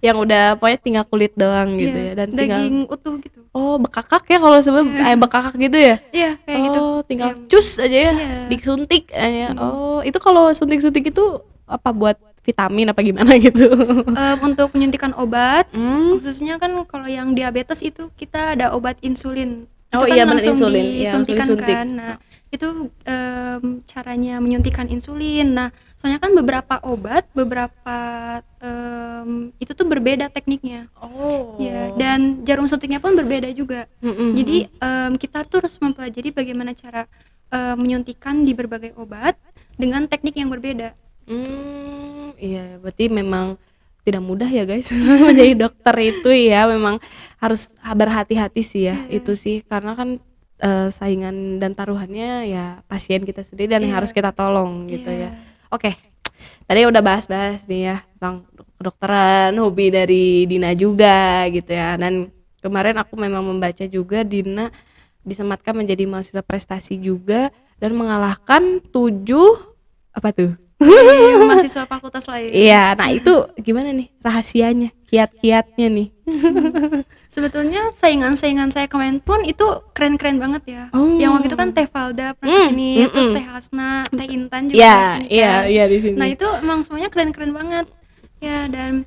Yang udah pokoknya tinggal kulit doang gitu Iya, ya dan tinggal daging utuh gitu. oh bekakak ya kalau sebenarnya ayam bekakak gitu ya. Iya, kayak gitu. Oh, tinggal Ayam. cus aja ya, Iya. disuntik aja. Oh, itu kalau suntik-suntik itu apa buat vitamin apa gimana gitu? Untuk menyuntikkan obat, Hmm. khususnya kan kalau yang diabetes itu kita ada obat insulin. Itu Oh kan iya benar langsung insulin, iya langsung disuntikan disuntik. kan. Nah, itu caranya menyuntikkan insulin. Nah, soalnya kan beberapa obat, beberapa itu tuh berbeda tekniknya. Oh. Ya, dan jarum suntiknya pun berbeda juga. Mm-mm. Jadi kita tuh harus mempelajari bagaimana cara menyuntikkan di berbagai obat dengan teknik yang berbeda. Iya, berarti memang tidak mudah ya guys menjadi dokter itu ya, memang harus berhati-hati sih ya. Itu sih karena kan saingan dan taruhannya ya pasien kita sendiri dan yang Iya. harus kita tolong gitu Iya. ya. Oke. Tadi udah bahas-bahas nih ya tentang kedokteran, hobi dari Dina juga gitu ya. Dan kemarin aku memang membaca juga Dina disematkan menjadi mahasiswa prestasi juga dan mengalahkan 7 apa tuh? Iya, mahasiswa fakultas lain. Iya, nah itu gimana nih rahasianya, kiat-kiatnya nih? Sebetulnya saingan-saingan saya kemarin pun itu keren-keren banget ya. Oh. Yang waktu itu kan Teh Valda pernah kesini, terus Teh Hasna, Teh Intan juga pernah Iya, kesini iya, kan. iya di sini. Nah itu emang semuanya keren-keren banget. Ya dan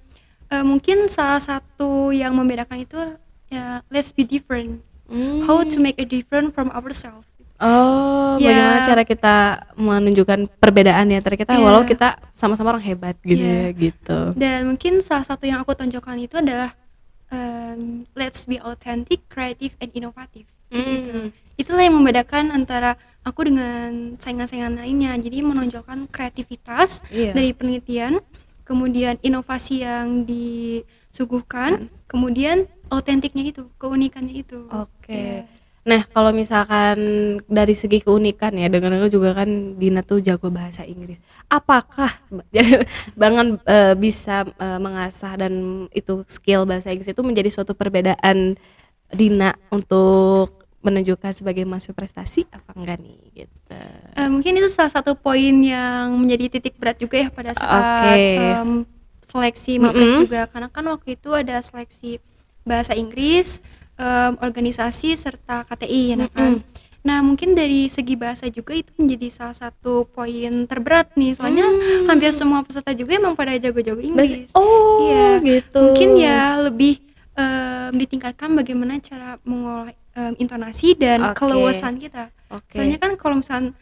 mungkin salah satu yang membedakan itu ya let's be different. How to make a different from ourselves. Oh, Ya. bagaimana cara kita menunjukkan perbedaan ya antara kita Iya. walau kita sama-sama orang hebat gitu Iya. ya gitu. Dan mungkin salah satu yang aku tonjolkan itu adalah let's be authentic, creative, and innovative. Gitu. Itulah yang membedakan antara aku dengan saingan-saingan lainnya. Jadi menonjolkan kreativitas Iya. dari penelitian, kemudian inovasi yang disuguhkan, kemudian autentiknya itu, keunikannya itu. Oke. Iya. Nah, kalau misalkan dari segi keunikan ya, dengar-dengar juga kan Dina tuh jago bahasa Inggris. Apakah Bangan bisa mengasah dan itu skill bahasa Inggris itu menjadi suatu perbedaan Dina untuk menunjukkan sebagai mahasiswa prestasi apa enggak nih gitu. Mungkin itu salah satu poin yang menjadi titik berat juga ya pada saat Oke. seleksi Mapres juga, karena kan waktu itu ada seleksi bahasa Inggris, organisasi serta KTI ya kan. Nah mungkin dari segi bahasa juga itu menjadi salah satu poin terberat nih, soalnya hampir semua peserta juga emang pada jago-jago Inggris. Oh, Iya. gitu. Mungkin ya lebih ditingkatkan bagaimana cara mengolah intonasi dan Oke. keluasan kita. Oke. Soalnya kan kalau misalnya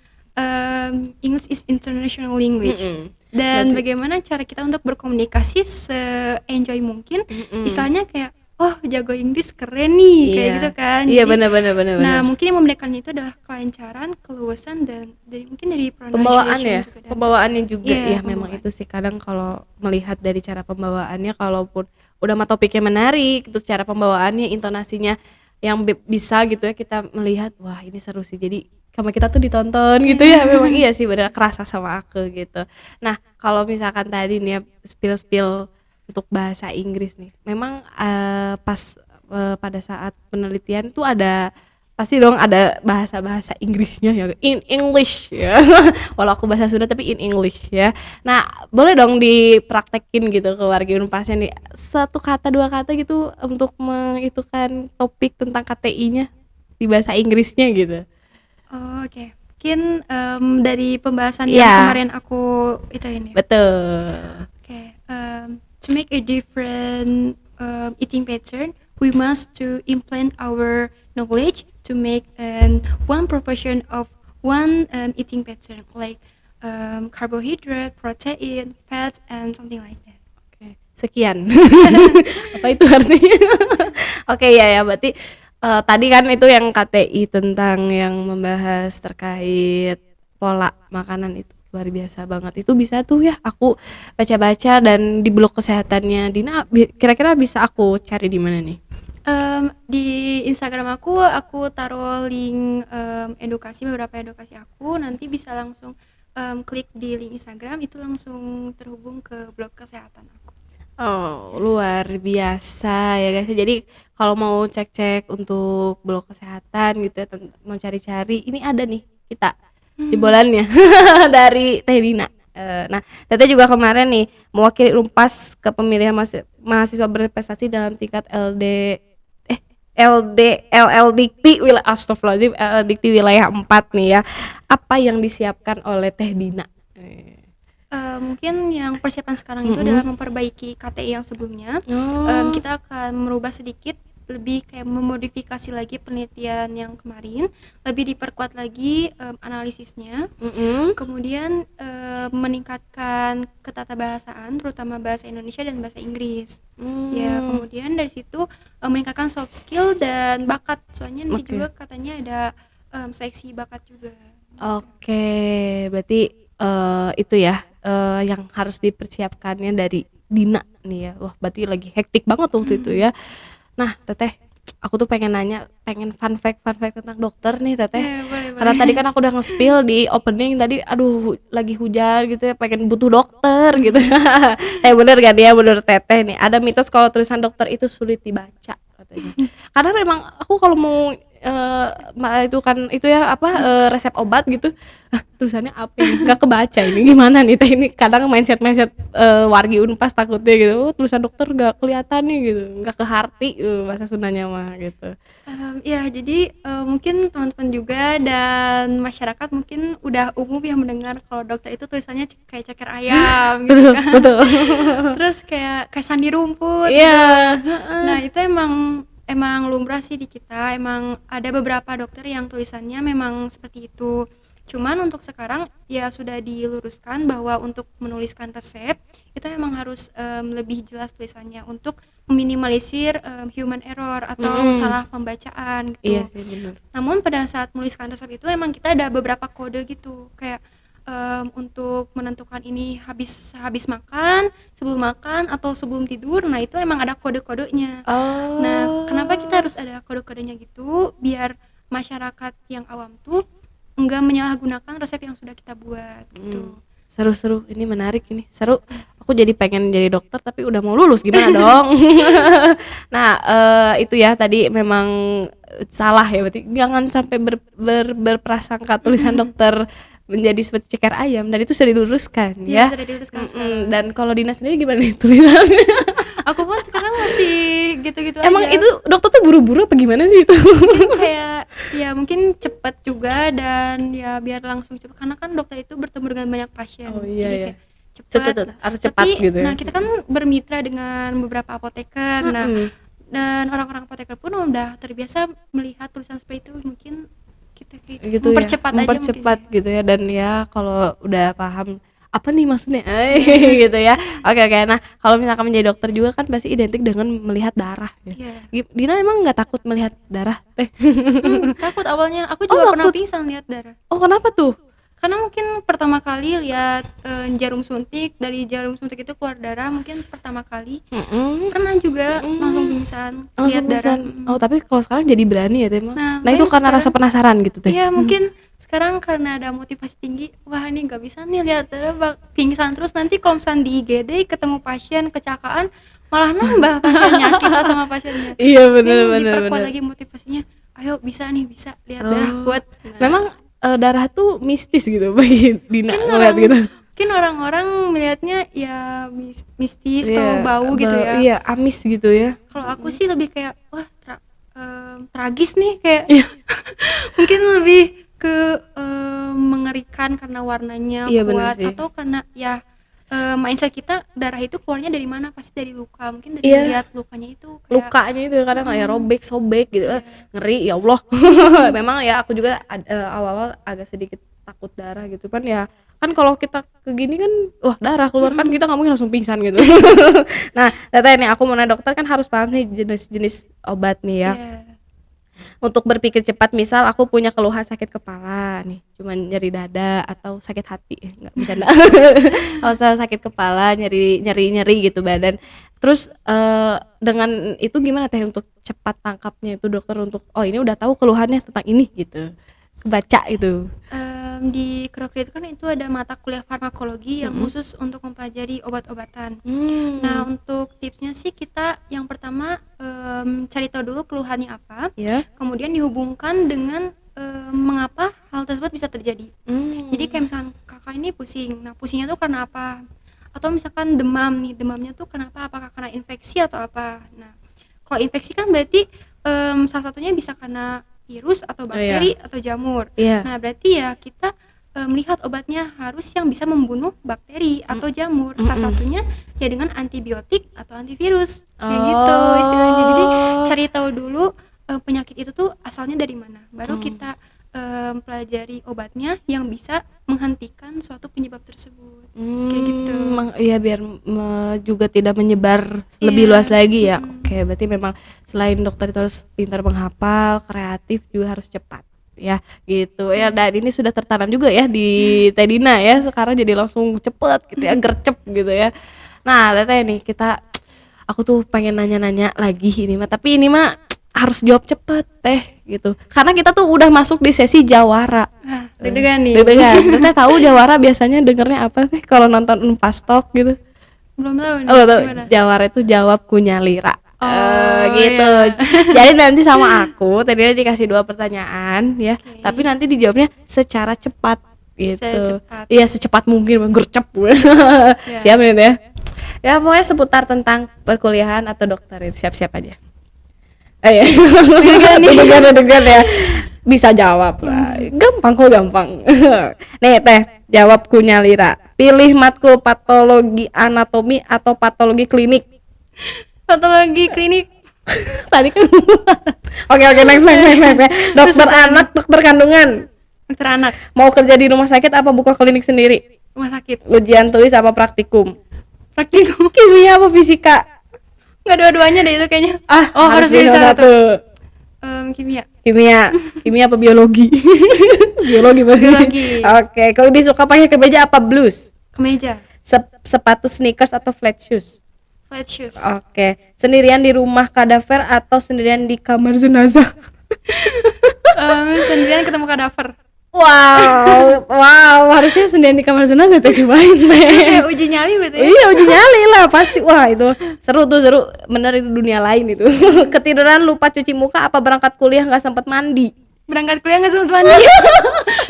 English is international language, Berarti- dan bagaimana cara kita untuk berkomunikasi se-enjoy mungkin. Misalnya kayak oh jago Inggris keren nih kayak Iya. gitu kan. Iya, Jadi benar benar benar nah benar. mungkin yang membedakannya itu adalah kelancaran, keluasan dan mungkin dari Pembawaan pronunciation ya, juga dan pembawaannya juga. iya Ya memang pembawaan. itu sih kadang kalau melihat dari cara pembawaannya, kalaupun udah mah topiknya menarik, terus cara pembawaannya, intonasinya yang bisa gitu ya, kita melihat wah ini seru sih. Jadi sama kita tuh ditonton gitu Iya. ya. Memang iya sih benar kerasa sama aku gitu. Nah, kalau misalkan tadi nih ya spill-spill untuk bahasa Inggris nih. Memang pas pada saat penelitian tuh ada pasti dong ada bahasa-bahasa Inggrisnya ya, in English ya. Walau aku bahasa Sunda tapi in English ya. Nah, boleh dong dipraktekin gitu ke warga Unpasnya nih. Satu kata dua kata gitu untuk mengitukan topik tentang KTI-nya di bahasa Inggrisnya gitu. Oh, oke. Mungkin dari pembahasan yang Iya, kemarin aku itu ini. betul. Oke, to make a different eating pattern, we must to implant our knowledge to make an one proportion of one eating pattern, like carbohydrate, protein, fat, and something like that. Oke, sekian. Apa itu artinya? Oke, ya berarti tadi kan itu yang KTI tentang yang membahas terkait pola makanan itu luar biasa banget. Itu bisa tuh ya aku baca-baca dan di blog kesehatannya Dina kira-kira bisa aku cari di mana nih? Di Instagram aku taruh link edukasi beberapa edukasi aku. Nanti bisa langsung klik di link Instagram itu langsung terhubung ke blog kesehatan aku. Oh, luar biasa ya guys. Jadi kalau mau cek-cek untuk blog kesehatan gitu ya, mau cari-cari, ini ada nih kita jebolannya dari Teh Dina. Nah, Teteh juga kemarin nih mewakili Unpas ke pemilihan mahasiswa berprestasi dalam tingkat LL Dikti wilayah Astagfirullahaladzim, LL Dikti wilayah 4 nih ya. Apa yang disiapkan oleh Teh Dina? Mungkin yang persiapan sekarang itu adalah memperbaiki KTI yang sebelumnya. Oh. Kita akan merubah sedikit, lebih kayak memodifikasi lagi penelitian yang kemarin, lebih diperkuat lagi analisisnya. Kemudian meningkatkan ketatabahasaan, terutama bahasa Indonesia dan bahasa Inggris. Ya, kemudian dari situ meningkatkan soft skill dan bakat. Soalnya nanti Oke. juga katanya ada seleksi bakat juga. Oke, berarti itu ya yang harus dipersiapkannya dari Dina nih ya. Wah, berarti lagi hektik banget waktu itu ya. Nah, Teteh, aku tuh pengen nanya, pengen fun fact tentang dokter nih, Teteh. Ya, boleh, Karena boleh. tadi kan aku udah nge-spill di opening tadi, aduh lagi hujan gitu ya, pengen butuh dokter gitu. Bener kan ya, bener Teteh nih. Ada mitos kalau tulisan dokter itu sulit dibaca katanya. Karena memang aku kalau mau itu kan itu ya apa resep obat gitu, tulisannya apa ini? Nggak kebaca ini gimana nih Teh, ini kadang mindset wargi Unpas takutnya gitu, oh, tulisan dokter nggak kelihatan nih gitu, nggak ke harti bahasa Sundanya mah gitu. Ya, jadi mungkin teman-teman juga dan masyarakat mungkin udah umum yang mendengar kalau dokter itu tulisannya kayak ceker ayam gitu Betul kan. betul. Terus kayak sandi rumput Iya, gitu. heeh. Nah, itu emang lumrah sih di kita. Emang ada beberapa dokter yang tulisannya memang seperti itu. Cuman untuk sekarang ya sudah diluruskan bahwa untuk menuliskan resep itu memang harus lebih jelas tulisannya untuk meminimalisir human error atau salah pembacaan Iya gitu. sih bener. Namun pada saat menuliskan resep itu emang kita ada beberapa kode gitu, kayak untuk menentukan ini habis makan, sebelum makan atau sebelum tidur. Nah, itu emang ada kode-kodenya. Nah, kenapa kita harus ada kode-kodenya gitu? Biar masyarakat yang awam tuh enggak menyalahgunakan resep yang sudah kita buat gitu. Seru-seru, ini menarik ini, seru. Aku jadi pengen jadi dokter tapi udah mau lulus gimana dong? Nah, itu ya tadi memang salah ya, berarti jangan sampai berprasangka tulisan dokter menjadi seperti ceker ayam, dan itu sudah diluruskan Ya, ya. sudah diluruskan sekarang. Dan kalau Dina sendiri gimana nih tulisannya? Aku pun sekarang masih gitu-gitu Emang aja. itu dokter tuh buru-buru apa gimana sih itu? Mungkin kayak ya mungkin cepat juga dan ya biar langsung cepat karena kan dokter itu bertemu dengan banyak pasien. Oh iya Jadi ya. kayak cepat. Harus cepat Tapi gitu ya. nah kita kan bermitra dengan beberapa apoteker. Nah, dan orang-orang apoteker pun udah terbiasa melihat tulisan seperti itu, mungkin kita kayak Gitu ya, mempercepat aja mungkin mempercepat ya. gitu ya. Dan ya kalau udah paham apa nih maksudnya gitu ya. Oke oke. Nah kalau misalkan menjadi dokter juga kan pasti identik dengan melihat darah ya. Iya. Dina emang nggak takut melihat darah teh? Takut awalnya, aku Oh juga pernah takut. pingsan lihat darah. Oh kenapa tuh? Karena mungkin pertama kali lihat jarum suntik, dari jarum suntik itu keluar darah, mungkin pertama kali. Mm-mm. Pernah juga langsung Mm-mm. pingsan Langsung lihat darah. pingsan. Oh tapi kalau sekarang jadi berani ya teh mah. Nah, Nah itu makanya karena rasa sekarang penasaran gitu teh. iya mungkin sekarang karena ada motivasi tinggi, wah ini nggak bisa nih lihat darah pingsan terus, nanti kalau misalnya di IGD ketemu pasien kecelakaan malah nambah pasiennya, kita sama pasiennya. Iya bener Mungkin bener diperkuat bener. lagi motivasinya, ayo bisa nih, bisa lihat darah Oh, kuat. Nah, memang darah tuh mistis gitu bagi Dina mungkin ngeliat gitu. orang-orang melihatnya ya mistis atau Iya, bau gitu ya. iya amis gitu ya. Kalau aku sih lebih kayak wah tragis nih, kayak Iya, mungkin lebih ke mengerikan karena warnanya iya bener kuat, sih. atau karena ya mindset kita darah itu keluarnya dari mana, pasti dari luka, mungkin dari Iya. lihat lukanya itu kayak Lukanya itu kadang kayak robek sobek gitu. Iya. Ngeri ya Allah. Memang ya aku juga awal-awal agak sedikit takut darah gitu kan ya. Kan kalau kita kegini kan wah darah keluar kan kita nggak mungkin langsung pingsan gitu. Nah, ternyata ini aku mau nanya dokter kan harus paham nih jenis-jenis obat nih ya. Iya. Untuk berpikir cepat, misal aku punya keluhan sakit kepala nih, cuman nyeri dada atau sakit hati, nggak bisa kalau saya sakit kepala, nyeri gitu badan, terus dengan itu gimana teh untuk cepat tangkapnya itu dokter untuk oh ini udah tahu keluhannya tentang ini gitu, kebaca itu. Di Krokri itu kan itu ada mata kuliah farmakologi yang khusus untuk mempelajari obat-obatan. Nah, untuk tipsnya sih kita yang pertama cari tahu dulu keluhannya apa, Ya. kemudian dihubungkan dengan mengapa hal tersebut bisa terjadi. Jadi kayak misalkan kakak ini pusing, nah pusingnya tuh karena apa? Atau misalkan demam nih, demamnya tuh kenapa? Apakah karena infeksi atau apa? Nah, kalau infeksi kan berarti salah satunya bisa karena virus atau bakteri atau jamur. Iya. Nah, berarti ya kita melihat obatnya harus yang bisa membunuh bakteri atau jamur. Salah satunya ya dengan antibiotik atau antivirus. Kayak gitu istilahnya. Jadi cari tahu dulu penyakit itu tuh asalnya dari mana. Baru kita pelajari obatnya yang bisa menghentikan suatu penyebab tersebut. Kayak gitu. Iya biar juga tidak menyebar lebih Iya. luas lagi ya. Oke, berarti memang selain dokter itu harus pintar menghafal, kreatif juga harus cepat ya gitu ya. Dan ini sudah tertanam juga ya di Tedina ya, sekarang jadi langsung cepet gitu ya, gercep gitu ya. Nah teteh nih aku tuh pengen nanya-nanya lagi ini mah, tapi ini mah harus jawab cepet teh gitu, karena kita tuh udah masuk di sesi jawara. Deg-degan nih. Deg-degan. Teteh tahu jawara biasanya dengernya apa sih kalau nonton Unpas Talk gitu? Belum tahu nih. Oh, tahu. Gimana? Jawara itu jawab kunyalira. Gitu. Iya. Jadi nanti sama aku tadinya dikasih 2 pertanyaan ya, tapi nanti dijawabnya secara cepat gitu. Secepat. Iya, secepat mungkin gercep. Ya. Siap ya ya. Ya pokoknya seputar tentang perkuliahan atau dokter siap-siap aja. Iya. Deg-degan ya. Bisa jawab lah. Gampang kok gampang. Nih teh, jawab kunyalira. Pilih matkul patologi anatomi atau patologi klinik. Patologi klinik. Tadi kan. Oke, next. Dokter anak, dokter kandungan. Dokter anak. Mau kerja di rumah sakit apa buka klinik sendiri? Rumah sakit. Ujian tulis apa praktikum? Praktikum. Kimia apa fisika? Nggak dua-duanya deh itu kayaknya. Harus pilih salah satu. Kimia. Kimia apa biologi? Biologi pasti. Biologi. Oke, kalau disuka pakai kemeja apa blus? Kemeja. Sepatu sneakers atau flat shoes? Flat shoes. Oke, sendirian di rumah kadaver atau sendirian di kamar jenazah? Sendirian ketemu kadaver. Wow, harusnya sendirian di kamar jenazah teh cobain Kayak uji nyali berarti. Iya, uji nyali lah pasti. Wah, itu seru, bener itu dunia lain itu. Ketiduran lupa cuci muka apa berangkat kuliah nggak sempat mandi? Berangkat kuliah nggak sempat mandi.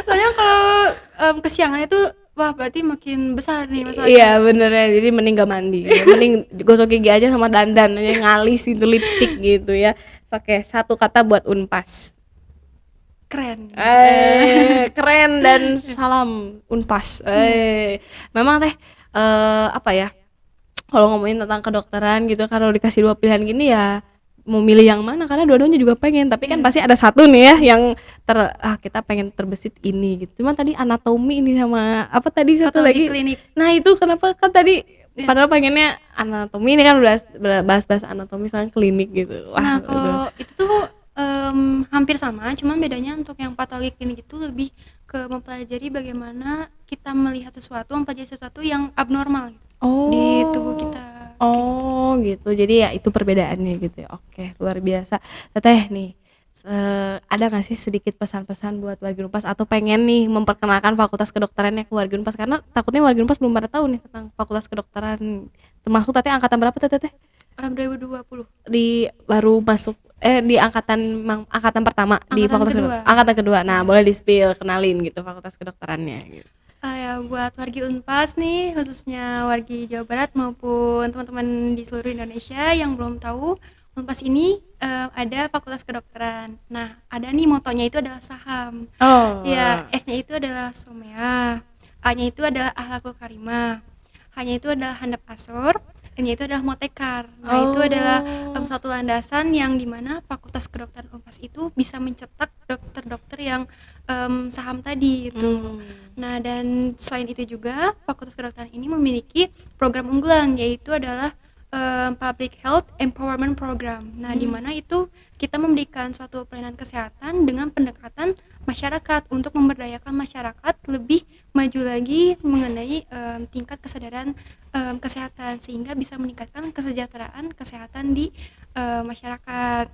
Soalnya kalau kesiangan itu wah berarti makin besar nih masalahnya. Iya bener ya, jadi mending gak mandi ya. Mending gosok gigi aja sama dandan aja, ngalis itu lipstick gitu ya. Oke, 1 kata buat Unpas. Keren. Keren dan salam Unpas. Memang teh apa ya, kalau ngomongin tentang kedokteran gitu, kalau dikasih 2 pilihan gini ya mau milih yang mana karena dua-duanya juga pengen, tapi kan pasti ada satu nih ya yang kita pengen terbesit ini gitu. Cuman tadi anatomi ini sama apa tadi satu Patologi lagi. klinik. Nah, itu kenapa kan tadi padahal pengennya anatomi, ini kan udah bahas-bahas anatomi sama klinik gitu. Wah, Nah, udah. kalau itu tuh hampir sama, cuman bedanya untuk yang patologi klinik itu lebih ke mempelajari bagaimana kita melihat sesuatu, mempelajari sesuatu yang abnormal gitu, di tubuh kita. Oh gitu, jadi ya itu perbedaannya gitu ya. Oke, luar biasa. Teteh nih, ada nggak sih sedikit pesan-pesan buat warga Unpas atau pengen nih memperkenalkan fakultas kedokterannya ke warga Unpas, karena takutnya warga Unpas belum pada tahu nih tentang fakultas kedokteran. Termasuk teteh angkatan berapa teteh? 2020. Baru masuk di angkatan pertama di Angkatan fakultas kedua. angkatan kedua. Nah, boleh di-spill, kenalin gitu fakultas kedokterannya gitu. Ya buat wargi Unpas nih, khususnya wargi Jawa Barat maupun teman-teman di seluruh Indonesia yang belum tahu, Unpas ini ada Fakultas Kedokteran. Nah, ada nih motonya itu adalah saham. Oh. Ya, S-nya itu adalah Somea, A-nya itu adalah Akhlakul Karimah, H-nya itu adalah Handap Asor, M-nya itu adalah Motekar. Nah, itu adalah satu landasan yang dimana Fakultas Kedokteran Unpas itu bisa mencetak dokter-dokter yang saham tadi gitu. Nah, dan selain itu juga Fakultas Kedokteran ini memiliki program unggulan, yaitu adalah Public Health Empowerment Program. Nah, di mana itu kita memberikan suatu pelayanan kesehatan dengan pendekatan masyarakat untuk memberdayakan masyarakat lebih maju lagi mengenai tingkat kesadaran kesehatan, sehingga bisa meningkatkan kesejahteraan kesehatan di masyarakat.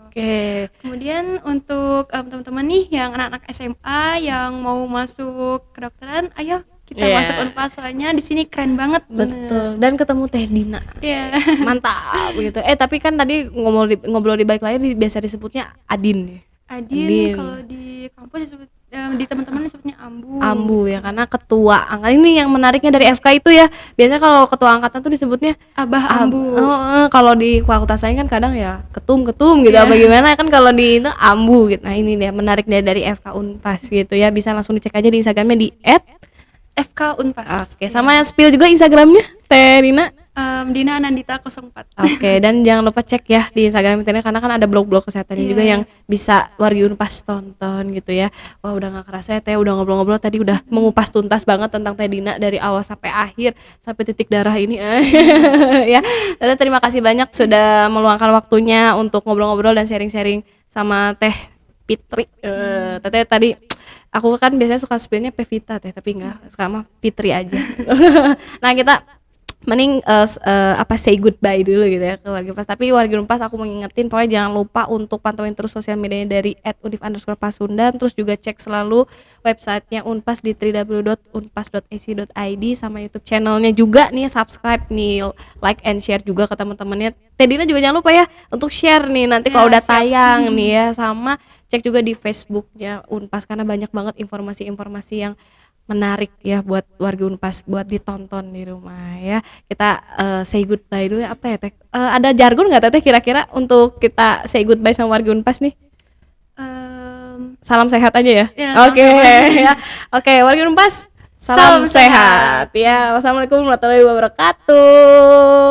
Oke. Kemudian untuk teman-teman nih yang anak-anak SMA yang mau masuk kedokteran, ayo kita masuk Unpas, soalnya di sini keren banget. Betul. Dan ketemu Teh Dina. Iya. Mantap gitu. Tapi kan tadi ngobrol di balik layar biasa disebutnya Adin ya. Adin. Kalau di kampus disebut di teman-teman disebutnya Ambu ya, karena ketua angkatan. Ini yang menariknya dari FK itu ya. Biasanya kalau ketua angkatan tuh disebutnya Abah Ambu. Kalau di fakultas lain kan kadang ya ketum gitu apa gimana kan, kalau di itu Ambu gitu. Nah, ini dia menariknya dari FK Unpas gitu ya. Bisa langsung dicek aja di Instagramnya di @FK Unpas. Oke, sama spill juga Instagramnya Teh Dina. Dina Anandita 04. Oke, dan jangan lupa cek ya di Instagram Teh Dina, karena kan ada blog-blog kesehatannya juga yang bisa wargi Unpas tonton gitu ya. Wah, udah gak kerasa ya Teh, udah ngobrol-ngobrol tadi, udah mengupas tuntas banget tentang Teh Dina dari awal sampai akhir, sampai titik darah ini ya. Teh, terima kasih banyak sudah meluangkan waktunya untuk ngobrol-ngobrol dan sharing-sharing sama Teh Fitri. Teteh tadi aku kan biasanya suka spellnya Pevita Teh, tapi enggak, sekarang mah Fitri aja. Nah, kita mending say goodbye dulu gitu ya ke warga Unpas. Tapi warga Unpas aku mau ngingetin, pokoknya jangan lupa untuk pantauin terus sosial medianya dari @univ_pasundan, terus juga cek selalu websitenya Unpas di www.unpas.ac.id, sama YouTube channelnya juga nih, subscribe nih, like and share juga ke teman-temannya. Teh Dina juga jangan lupa ya untuk share nih nanti kalau udah tayang nih ya, sama cek juga di Facebooknya Unpas karena banyak banget informasi-informasi yang menarik ya buat warga Unpas buat ditonton di rumah ya. Kita say goodbye dulu ya, apa ya Teh? Ada jargon nggak Teh kira-kira untuk kita say goodbye sama warga Unpas nih? Salam sehat aja ya. Oke ya. Oke, warga Unpas, salam sehat ya. Wassalamualaikum warahmatullahi wabarakatuh.